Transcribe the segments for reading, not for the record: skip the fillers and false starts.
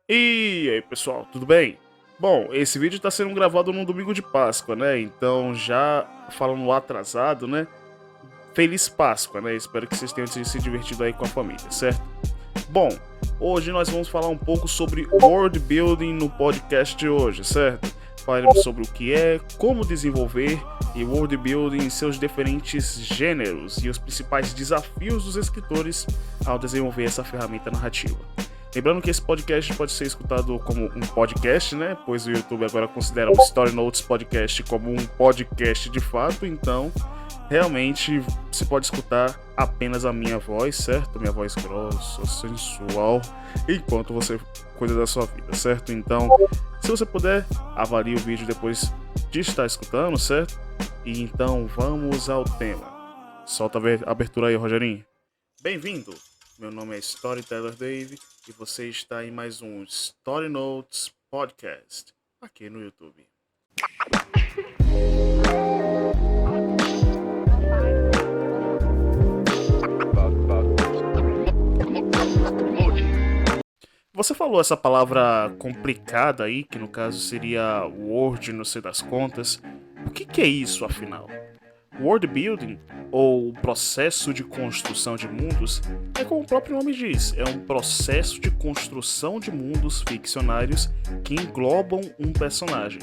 E aí, pessoal, tudo bem? Bom, esse vídeo está sendo gravado num domingo de Páscoa, né? Então, já falando atrasado, né? Feliz Páscoa, né? Espero que vocês tenham se divertido aí com a família, certo? Bom, hoje nós vamos falar um pouco sobre world building no podcast de hoje, certo? Falaremos sobre o que é, como desenvolver e world building em seus diferentes gêneros e os principais desafios dos escritores ao desenvolver essa ferramenta narrativa. Lembrando que esse podcast pode ser escutado como um podcast, né? Pois o YouTube agora considera o Story Notes Podcast como um podcast de fato, então realmente você pode escutar apenas a minha voz, certo? Minha voz grossa, sensual, enquanto você cuida da sua vida, certo? Então, se você puder, avalie o vídeo depois de estar escutando, certo? E então vamos ao tema. Solta a abertura aí, Rogerinho. Bem-vindo! Meu nome é Storyteller Dave e você está em mais um Story Notes Podcast aqui no YouTube. Você falou essa palavra complicada aí, que no caso seria Word, não sei das contas. O que é isso, afinal? World building, ou processo de construção de mundos, é como o próprio nome diz, é um processo de construção de mundos ficcionários que englobam um personagem.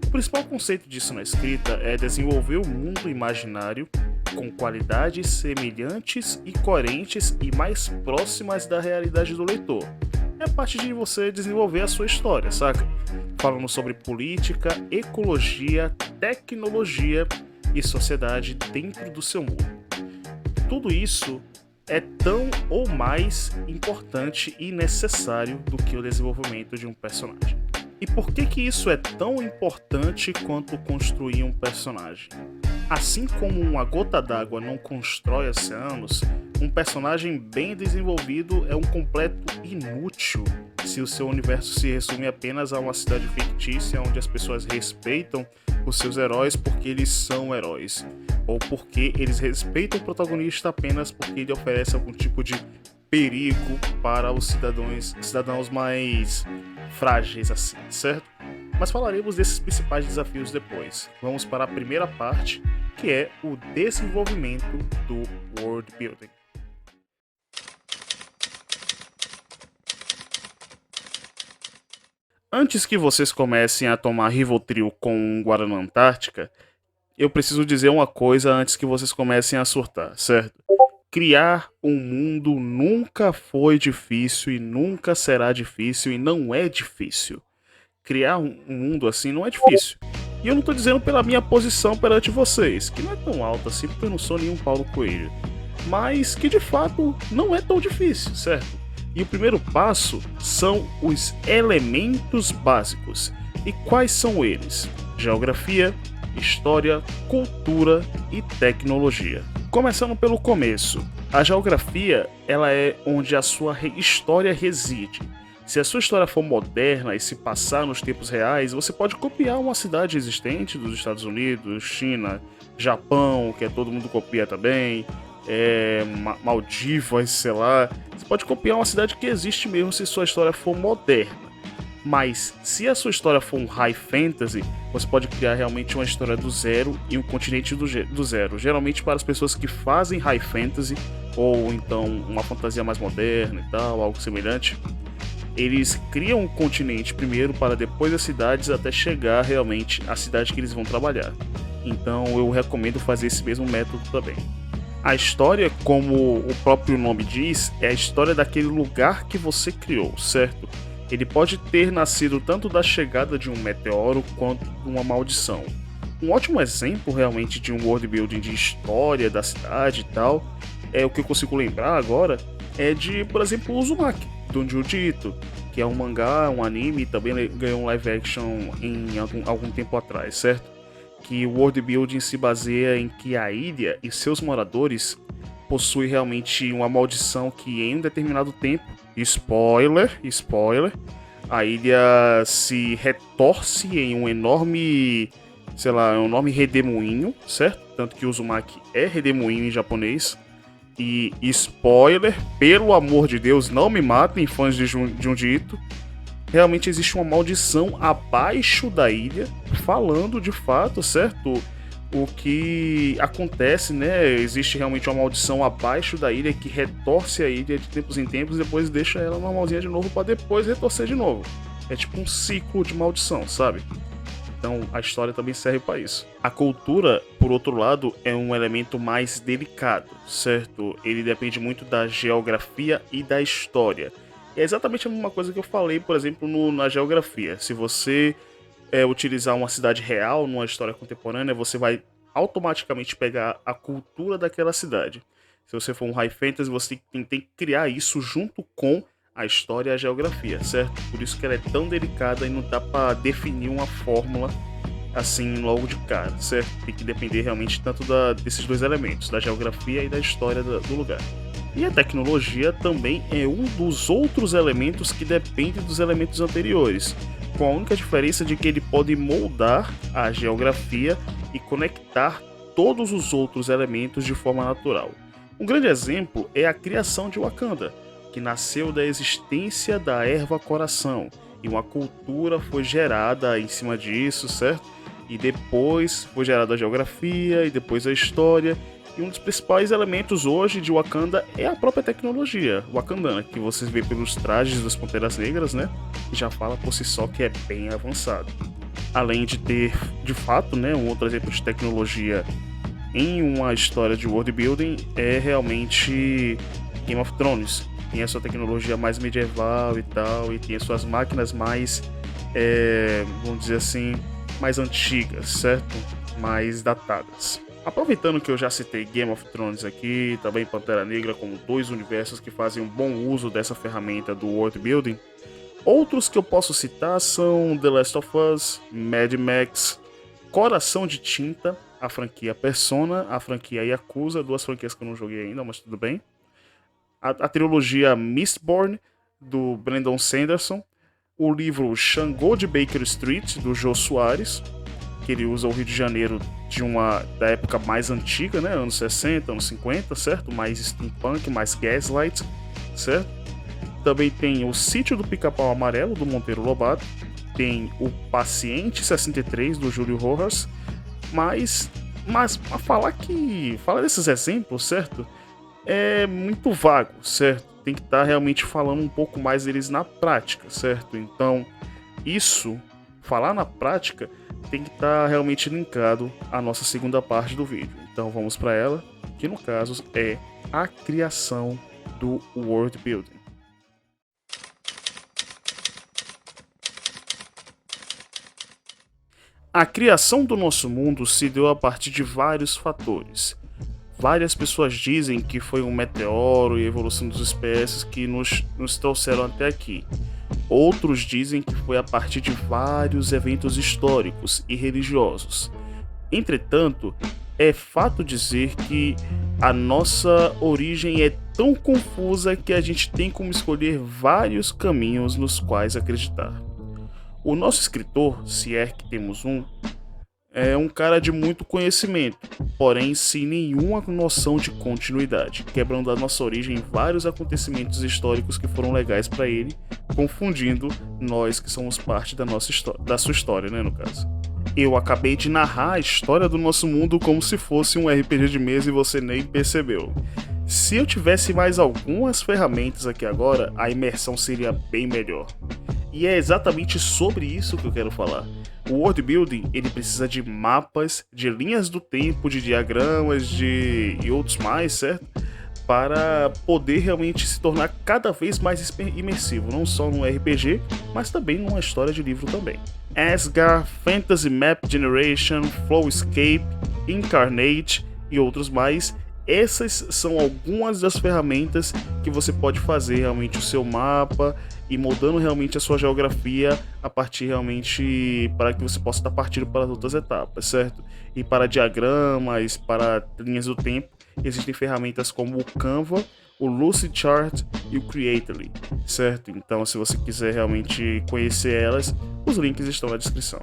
O principal conceito disso na escrita é desenvolver o mundo imaginário com qualidades semelhantes e coerentes e mais próximas da realidade do leitor. É parte de você desenvolver a sua história, saca? Falando sobre política, ecologia, tecnologia e sociedade dentro do seu mundo. Tudo isso é tão ou mais importante e necessário do que o desenvolvimento de um personagem. E por que isso é tão importante quanto construir um personagem? Assim como uma gota d'água não constrói oceanos, um personagem bem desenvolvido é um completo inútil se o seu universo se resume apenas a uma cidade fictícia onde as pessoas respeitam os seus heróis porque eles são heróis, ou porque eles respeitam o protagonista apenas porque ele oferece algum tipo de perigo para os cidadãos mais frágeis assim, certo? Mas falaremos desses principais desafios depois. Vamos para a primeira parte, que é o desenvolvimento do world building. Antes que vocês comecem a tomar Rivotril com Guaraná Antártica, eu preciso dizer uma coisa antes que vocês comecem a surtar, certo? Criar um mundo nunca foi difícil e nunca será difícil e não é difícil. Criar um mundo assim não é difícil. E eu não tô dizendo pela minha posição perante vocês, que não é tão alta assim porque eu não sou nenhum Paulo Coelho, mas que de fato não é tão difícil, certo? E o primeiro passo são os elementos básicos. E quais são eles? Geografia, história, cultura e tecnologia. Começando pelo começo, a geografia ela é onde a sua história reside. Se a sua história for moderna e se passar nos tempos reais, você pode copiar uma cidade existente dos Estados Unidos, China, Japão, que todo mundo copia também, Maldivas, sei lá. Você pode copiar uma cidade que existe mesmo se sua história for moderna. Mas se a sua história for um high fantasy, você pode criar realmente uma história do zero e um continente do zero. Geralmente para as pessoas que fazem high fantasy, ou então uma fantasia mais moderna e tal, algo semelhante, eles criam um continente primeiro para depois as cidades até chegar realmente à cidade que eles vão trabalhar. Então eu recomendo fazer esse mesmo método também. A história, como o próprio nome diz, é a história daquele lugar que você criou, certo? Ele pode ter nascido tanto da chegada de um meteoro quanto de uma maldição. Um ótimo exemplo realmente de um world building de história da cidade e tal, é o que eu consigo lembrar agora, é de, por exemplo, Uzumaki, do Junji Ito, que é um mangá, um anime, e também ganhou um live action em algum tempo atrás, certo? Que o world building se baseia em que a ilha e seus moradores possuem realmente uma maldição que em um determinado tempo, spoiler, a ilha se retorce em um enorme, sei lá, um enorme redemoinho, certo? Tanto que Uzumaki é redemoinho em japonês. E spoiler, pelo amor de Deus, não me matem, fãs de Junji Ito. realmente existe uma maldição abaixo da ilha, falando de fato, certo? O que acontece, né? Existe realmente uma maldição abaixo da ilha que retorce a ilha de tempos em tempos e depois deixa ela normalzinha de novo para depois retorcer de novo. É tipo um ciclo de maldição, sabe? Então a história também serve para isso. A cultura, por outro lado, é um elemento mais delicado, certo? Ele depende muito da geografia e da história. E é exatamente a mesma coisa que eu falei, por exemplo, na geografia. Se você utilizar uma cidade real numa história contemporânea, você vai automaticamente pegar a cultura daquela cidade. Se você for um high fantasy, você tem que criar isso junto com a história e a geografia, certo? Por isso que ela é tão delicada e não dá para definir uma fórmula assim logo de cara, certo? Tem que depender realmente tanto desses dois elementos, da geografia e da história do lugar. E a tecnologia também é um dos outros elementos que depende dos elementos anteriores, com a única diferença de que ele pode moldar a geografia e conectar todos os outros elementos de forma natural. Um grande exemplo é a criação de Wakanda, que nasceu da existência da erva coração, e uma cultura foi gerada em cima disso, certo? E depois foi gerada a geografia e depois a história. E um dos principais elementos hoje de Wakanda é a própria tecnologia wakandana, que vocês veem pelos trajes das Panteras Negras, né? Que já fala por si só que é bem avançado. Além de ter, de fato, né, um outro exemplo de tecnologia em uma história de world building é realmente Game of Thrones. Tem a sua tecnologia mais medieval e tal, e tem as suas máquinas mais, vamos dizer assim, mais antigas, certo? Mais datadas. Aproveitando que eu já citei Game of Thrones aqui, também Pantera Negra, como dois universos que fazem um bom uso dessa ferramenta do world building, outros que eu posso citar são The Last of Us, Mad Max, Coração de Tinta, a franquia Persona, a franquia Yakuza, duas franquias que eu não joguei ainda, mas tudo bem. A trilogia Mistborn, do Brandon Sanderson, o livro Xangô de Baker Street, do Jô Soares, que ele usa o Rio de Janeiro da época mais antiga, né, anos 60, anos 50, certo? Mais steampunk, mais gaslight, certo? Também tem o Sítio do Pica-Pau Amarelo, do Monteiro Lobato, tem o Paciente 63, do Júlio Rojas, mas falar desses exemplos, certo? É muito vago, certo? Tem que estar realmente falando um pouco mais deles na prática, certo? Então, falar na prática, tem que estar realmente linkado à nossa segunda parte do vídeo. Então vamos para ela, que no caso é a criação do world building. A criação do nosso mundo se deu a partir de vários fatores. Várias pessoas dizem que foi um meteoro e a evolução das espécies que nos trouxeram até aqui. Outros dizem que foi a partir de vários eventos históricos e religiosos. Entretanto, é fato dizer que a nossa origem é tão confusa que a gente tem como escolher vários caminhos nos quais acreditar. O nosso escritor, se é que temos um, é um cara de muito conhecimento, porém sem nenhuma noção de continuidade, quebrando a nossa origem em vários acontecimentos históricos que foram legais para ele, confundindo nós que somos parte da sua história, né, no caso. Eu acabei de narrar a história do nosso mundo como se fosse um RPG de mesa e você nem percebeu. Se eu tivesse mais algumas ferramentas aqui agora, a imersão seria bem melhor. E é exatamente sobre isso que eu quero falar. O world building, ele precisa de mapas, de linhas do tempo, de diagramas, e outros mais, certo? Para poder realmente se tornar cada vez mais imersivo, não só num RPG, mas também numa história de livro também. Asgard, Fantasy Map Generation, Flowscape, Incarnate e outros mais. Essas são algumas das ferramentas que você pode fazer realmente o seu mapa e moldando realmente a sua geografia a partir realmente para que você possa estar partindo para as outras etapas, certo? E para diagramas, para linhas do tempo, existem ferramentas como o Canva, o Lucidchart e o Creately, certo? Então, se você quiser realmente conhecer elas, os links estão na descrição.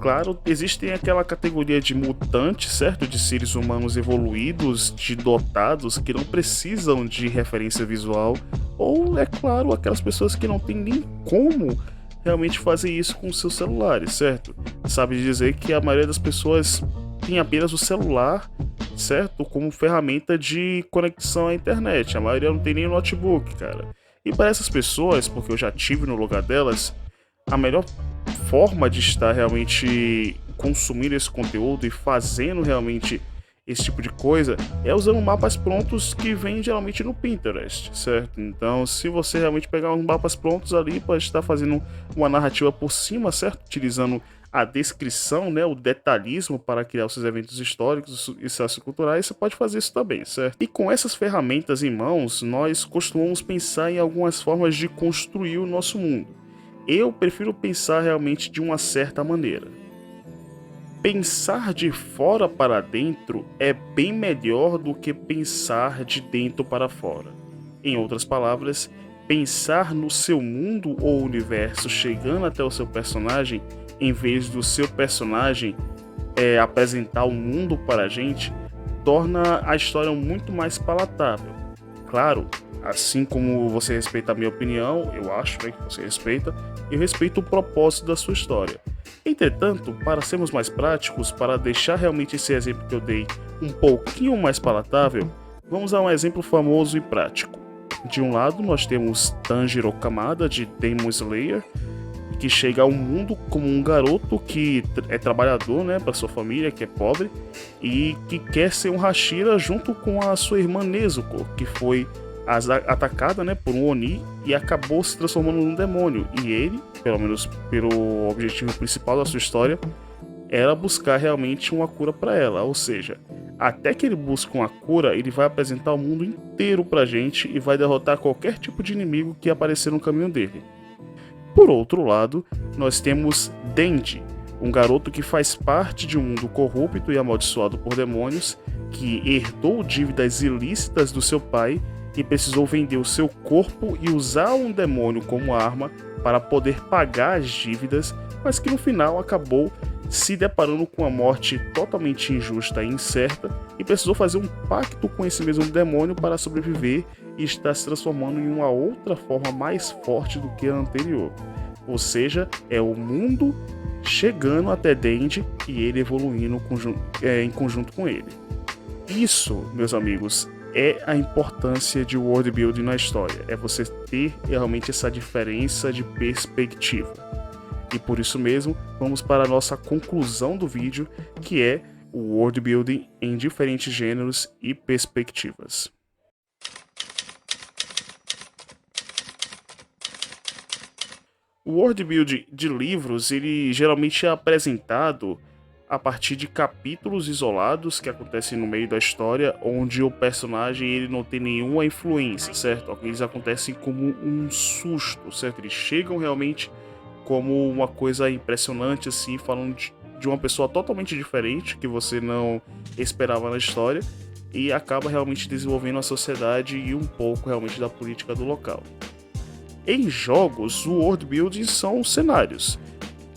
Claro, existem aquela categoria de mutantes, certo? De seres humanos evoluídos, de dotados, que não precisam de referência visual, ou, é claro, aquelas pessoas que não têm nem como realmente fazem isso com seus celulares, certo? Sabe dizer que a maioria das pessoas tem apenas o celular, certo? Como ferramenta de conexão à internet. A maioria não tem nem notebook, cara. E para essas pessoas, porque eu já tive no lugar delas, a melhor forma de estar realmente consumindo esse conteúdo e fazendo realmente esse tipo de coisa é usando mapas prontos que vêm geralmente no Pinterest, certo? Então, se você realmente pegar uns mapas prontos ali para estar fazendo uma narrativa por cima, certo? Utilizando a descrição, né, o detalhismo para criar os seus eventos históricos e socioculturais, você pode fazer isso também, certo? E com essas ferramentas em mãos, nós costumamos pensar em algumas formas de construir o nosso mundo. Eu prefiro pensar realmente de uma certa maneira. Pensar de fora para dentro é bem melhor do que pensar de dentro para fora. Em outras palavras, pensar no seu mundo ou universo chegando até o seu personagem, em vez do seu personagem apresentar o mundo para a gente, torna a história muito mais palatável. Claro, assim como você respeita a minha opinião, eu acho, né, que você respeita, eu respeito o propósito da sua história. Entretanto, para sermos mais práticos, para deixar realmente esse exemplo que eu dei um pouquinho mais palatável, vamos a um exemplo famoso e prático. De um lado, nós temos Tanjiro Kamada, de Demon Slayer, que chega ao mundo como um garoto que é trabalhador, né, para sua família, que é pobre, e que quer ser um Hashira junto com a sua irmã Nezuko, que foi atacada, né, por um Oni e acabou se transformando num demônio. E ele, pelo menos pelo objetivo principal da sua história, era buscar realmente uma cura para ela. Ou seja, até que ele busque uma cura, ele vai apresentar o mundo inteiro pra gente e vai derrotar qualquer tipo de inimigo que aparecer no caminho dele. Por outro lado, nós temos Denji, um garoto que faz parte de um mundo corrupto e amaldiçoado por demônios, que herdou dívidas ilícitas do seu pai e precisou vender o seu corpo e usar um demônio como arma para poder pagar as dívidas, mas que no final acabou se deparando com uma morte totalmente injusta e incerta e precisou fazer um pacto com esse mesmo demônio para sobreviver e está se transformando em uma outra forma mais forte do que a anterior. Ou seja, é o mundo chegando até Denji e ele evoluindo em conjunto com ele. Isso, meus amigos, é a importância de world building na história. É você ter realmente essa diferença de perspectiva. E por isso mesmo, vamos para a nossa conclusão do vídeo, que é o world building em diferentes gêneros e perspectivas. O world building de livros, ele geralmente é apresentado a partir de capítulos isolados que acontecem no meio da história, onde o personagem ele não tem nenhuma influência, certo? Eles acontecem como um susto, certo? Eles chegam realmente como uma coisa impressionante, assim, falando de uma pessoa totalmente diferente, que você não esperava na história, e acaba realmente desenvolvendo a sociedade e um pouco realmente da política do local. Em jogos, o world building são cenários,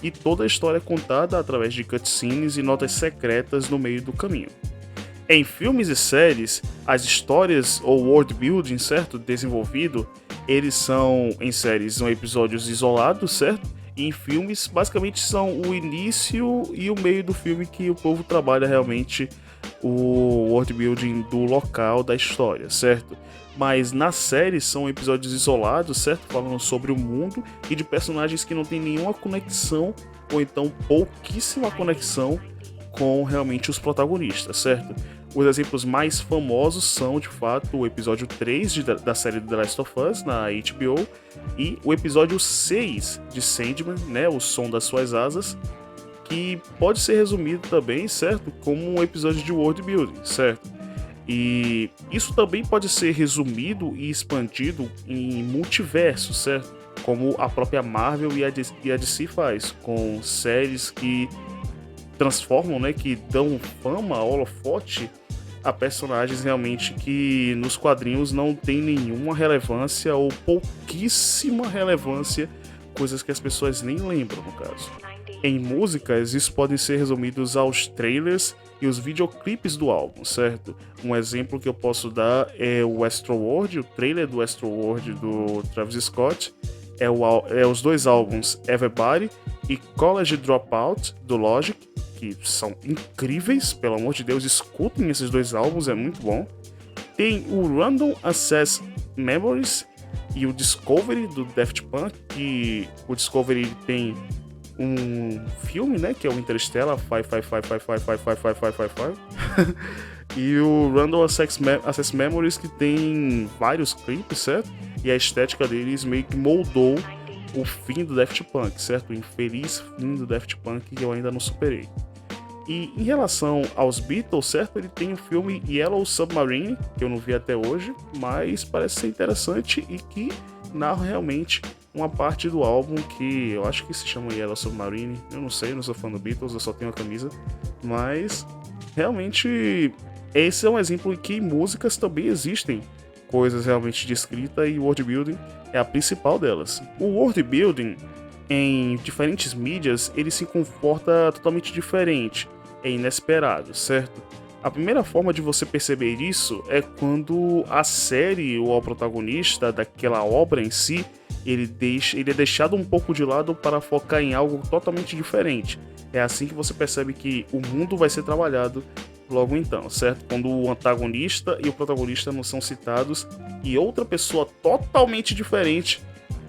e toda a história é contada através de cutscenes e notas secretas no meio do caminho. Em filmes e séries, as histórias ou world building, certo, desenvolvido, eles são, em séries, são episódios isolados, certo? E em filmes, basicamente, são o início e o meio do filme que o povo trabalha realmente o world building do local da história, certo? Mas nas séries são episódios isolados, certo? Falando sobre o mundo e de personagens que não tem nenhuma conexão, ou então pouquíssima conexão com realmente os protagonistas, certo? Os exemplos mais famosos são, de fato, o episódio 3 da série The Last of Us, na HBO, e o episódio 6 de Sandman, né, O Som das Suas Asas, que pode ser resumido também, certo, como um episódio de world building, certo? E isso também pode ser resumido e expandido em multiversos, certo? Como a própria Marvel e a DC faz, com séries que transformam, né, que dão fama, holofote a personagens realmente que nos quadrinhos não tem nenhuma relevância ou pouquíssima relevância, coisas que as pessoas nem lembram, no caso. Em músicas, isso pode ser resumidos aos trailers e os videoclipes do álbum, certo? Um exemplo que eu posso dar é o Astroworld, o trailer do Astroworld do Travis Scott, é os dois álbuns Everybody e College Dropout, do Logic, que são incríveis, pelo amor de Deus, escutem esses dois álbuns, é muito bom. Tem o Random Access Memories e o Discovery, do Daft Punk, que o Discovery tem um filme, né, que é o Interstellar 555555555. E o Random Access Memories, que tem vários clipes, certo? E a estética deles meio que moldou o fim do Daft Punk, certo? O infeliz fim do Daft Punk que eu ainda não superei. E em relação aos Beatles, certo? Ele tem o filme Yellow Submarine, que eu não vi até hoje, mas parece ser interessante e que narra realmente uma parte do álbum que eu acho que se chama Yellow Submarine. Eu não sei, eu não sou fã do Beatles, eu só tenho a camisa. Mas realmente esse é um exemplo em que músicas também existem coisas realmente de escrita e world building é a principal delas. O world building em diferentes mídias ele se comporta totalmente diferente, é inesperado, certo? A primeira forma de você perceber isso é quando a série ou o protagonista daquela obra em si ele é deixado um pouco de lado para focar em algo totalmente diferente. É assim que você percebe que o mundo vai ser trabalhado logo então, certo? Quando o antagonista e o protagonista não são citados e outra pessoa totalmente diferente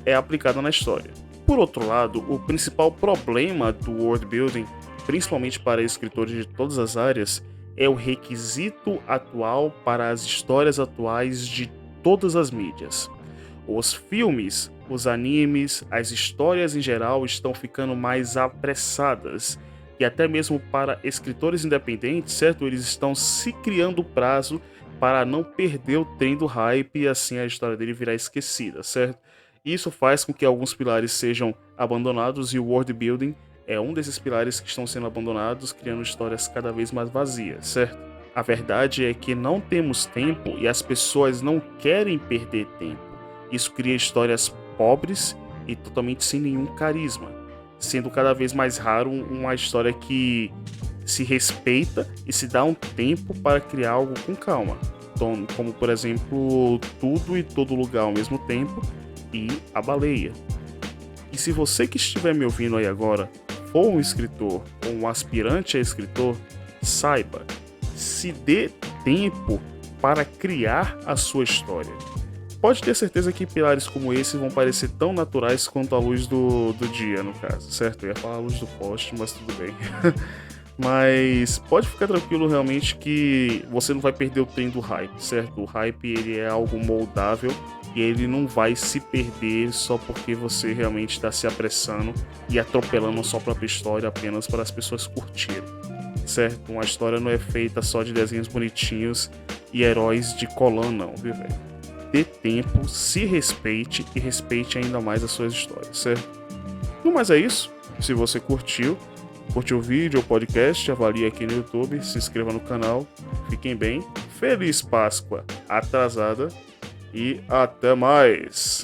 é aplicada na história. Por outro lado, o principal problema do world building, principalmente para escritores de todas as áreas, é o requisito atual para as histórias atuais de todas as mídias. Os filmes, os animes, as histórias em geral estão ficando mais apressadas. E até mesmo para escritores independentes, certo? Eles estão se criando prazo para não perder o trem do hype e assim a história dele virar esquecida, certo? Isso faz com que alguns pilares sejam abandonados e o world building é um desses pilares que estão sendo abandonados, criando histórias cada vez mais vazias, certo? A verdade é que não temos tempo e as pessoas não querem perder tempo. Isso cria histórias pobres e totalmente sem nenhum carisma, sendo cada vez mais raro uma história que se respeita e se dá um tempo para criar algo com calma, como por exemplo Tudo e Todo Lugar ao Mesmo Tempo e A Baleia. E se você que estiver me ouvindo aí agora for um escritor ou um aspirante a escritor, saiba, se dê tempo para criar a sua história. Pode ter certeza que pilares como esse vão parecer tão naturais quanto a luz do dia, no caso, certo? Eu ia falar a luz do poste, mas tudo bem. Mas pode ficar tranquilo realmente que você não vai perder o trem do hype, certo? O hype ele é algo moldável e ele não vai se perder só porque você realmente está se apressando e atropelando a sua própria história apenas para as pessoas curtirem, certo? Uma história não é feita só de desenhos bonitinhos e heróis de colã não, viu, velho? Dê tempo, se respeite e respeite ainda mais as suas histórias, certo? No mais é isso. Se você curtiu o vídeo ou podcast, avalie aqui no YouTube, se inscreva no canal, fiquem bem, feliz Páscoa atrasada e até mais!